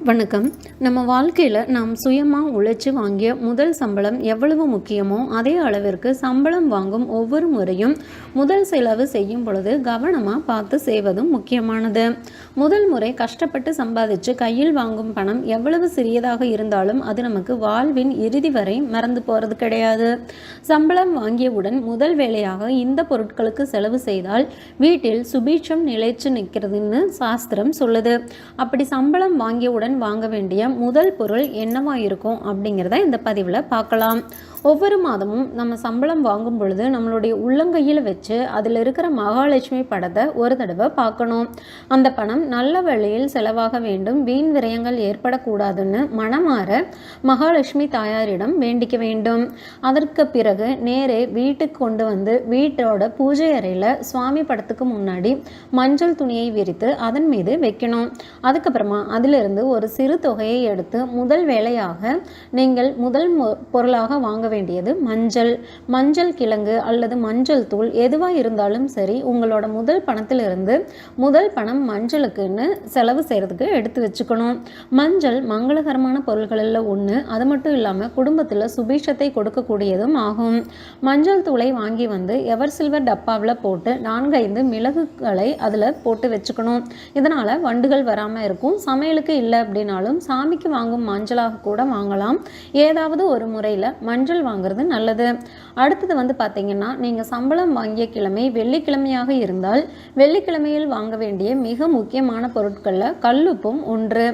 வணக்கம். நம்ம வாழ்க்கையில் நாம் சுயமாக உழைச்சி வாங்கிய முதல் சம்பளம் எவ்வளவு முக்கியமோ அதே அளவிற்கு சம்பளம் வாங்கும் ஒவ்வொரு முறையும் முதல் செலவு செய்யும் பொழுது கவனமாக பார்த்து செய்வதும் முக்கியமானது. முதல் முறை கஷ்டப்பட்டு சம்பாதிச்சு கையில் வாங்கும் பணம் எவ்வளவு சிறியதாக இருந்தாலும் அது நமக்கு வாழ்வின் இறுதி வரை மறந்து போகிறது கிடையாது. சம்பளம் வாங்கியவுடன் முதல் வேலையாக இந்த பொருட்களுக்கு செலவு செய்தால் வீட்டில் சுபீட்சம் நிலைச்சு நிற்கிறதுன்னு சாஸ்திரம் சொல்லுது. அப்படி சம்பளம் வாங்கியவுடன் வாங்க வேண்டிய முதல் பொருள் என்னவா இருக்கும் அப்படிங்கிறத இந்த பதிவில் பார்க்கலாம். ஒவ்வொரு மாதமும் நம்ம சம்பளம் வாங்கும் பொழுது நம்மளுடைய உள்ளங்கையில் வச்சு அதில் இருக்கிற மகாலட்சுமி படத்தை ஒரு தடவை பார்க்கணும். அந்த பணம் நல்ல வழியில் செலவாக வேண்டும், வீண் விரயங்கள் ஏற்படக்கூடாதுன்னு மனமாற மகாலட்சுமி தாயாரிடம் வேண்டிக்க வேண்டும். அதற்கு பிறகு நேரே வீட்டுக்கு கொண்டு வந்து வீட்டோட பூஜை அறையில் சுவாமி படத்துக்கு முன்னாடி மஞ்சள் துணியை விரித்து அதன் மீது வைக்கணும். அதுக்கப்புறமா அதிலிருந்து ஒரு சிறு தொகையை எடுத்து முதல் வேலையாக நீங்கள் முதல் பொருளாக வாங்க வேண்டியது மஞ்சள் கிழங்கு அல்லது மஞ்சள் தூள் எதுவாக இருந்தாலும் சரி. உங்களோட முதல் பணத்திலிருந்து முதல் பணம் மஞ்சளுக்குன்னு செலவு செய்கிறதுக்கு எடுத்து வச்சுக்கணும். மஞ்சள் மங்களகரமான பொருள்களில் ஒன்று. அது மட்டும் இல்லாமல் குடும்பத்தில் சுபீஷத்தை கொடுக்கக்கூடியதும் ஆகும். மஞ்சள் தூளை வாங்கி வந்து எவர் சில்வர் டப்பாவில் போட்டு 4-5 மிளகுகளை அதில் போட்டு வச்சுக்கணும். இதனால் வண்டுகள் வராமல் இருக்கும். சமையலுக்கு இல்லை அப்படின்னாலும் சாமிக்கு வாங்கும் மஞ்சளாக கூட வாங்கலாம். ஏதாவது ஒரு முறையில் மஞ்சள் வாங்குறது நல்லது. அடுத்தது வந்து பார்த்தீங்கன்னா, நீங்கள் சம்பளம் வாங்கிய கிழமை வெள்ளிக்கிழமையாக இருந்தால் வெள்ளிக்கிழமையில் வாங்க வேண்டிய மிக முக்கியமான பொருட்களில் கல்லுப்பும் ஒன்று.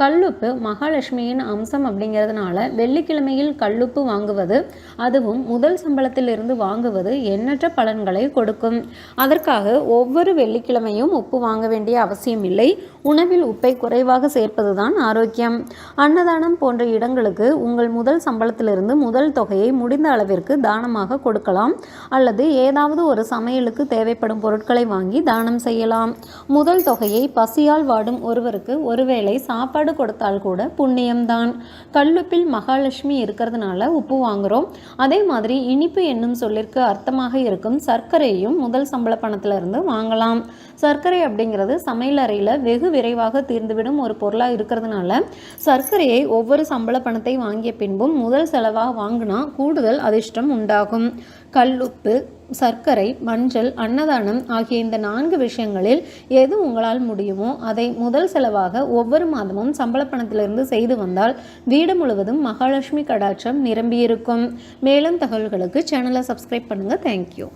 கல்லுப்பு மகாலட்சுமியின் அம்சம் அப்படிங்கிறதுனால வெள்ளிக்கிழமையில் கல்லுப்பு வாங்குவது, அதுவும் முதல் சம்பளத்திலிருந்து வாங்குவது எண்ணற்ற பலன்களை கொடுக்கும். அதற்காக ஒவ்வொரு வெள்ளிக்கிழமையும் உப்பு வாங்க வேண்டிய அவசியம் இல்லை. உணவில் உப்பை குறைவாக சேர்ப்பதுதான் ஆரோக்கியம். அன்னதானம் போன்ற இடங்களுக்கு உங்கள் முதல் சம்பளத்திலிருந்து முதல் தொகையை முடிந்த அளவிற்கு தானமாக கொடுக்கலாம், அல்லது ஏதாவது ஒரு சமையலுக்கு தேவைப்படும் பொருட்களை வாங்கி தானம் செய்யலாம். முதல் தொகையை பசியால் வாடும் ஒருவருக்கு ஒருவேளை சாப்பாடு கொடுத்தால் கூட புண்ணியம்தான். கல்லுப்பில் மகாலட்சுமி இருக்கிறதுனால உப்பு வாங்குகிறோம். அதே மாதிரி இனிப்பு என்னும் சொல்லிற்கு அர்த்தமாக இருக்கும் சர்க்கரையும் முதல் சம்பள பணத்திலிருந்து வாங்கலாம். சர்க்கரை அப்படிங்கிறது சமையல் அறையில் வெகு விரைவாக தீர்ந்துவிடும் ஒரு பொருளாக இருக்கிறதுனால சர்க்கரையை ஒவ்வொரு சம்பள பணத்தை வாங்கிய பின்பும் முதல் செலவாக வாங்கினா கூடுதல் அதிர்ஷ்டம் உண்டாகும். கல்லுப்பு, சர்க்கரை, மஞ்சள், அன்னதானம் ஆகிய இந்த 4 விஷயங்களில் எது உங்களால் முடியுமோ அதை முதல் செலவாக ஒவ்வொரு மாதமும் சம்பள பணத்திலிருந்து செய்து வந்தால் வீடு முழுவதும் மகாலட்சுமி கடாட்சம் நிரம்பியிருக்கும். மேலும் தகவல்களுக்கு சேனலை சப்ஸ்கிரைப் பண்ணுங்கள். தேங்க்யூ.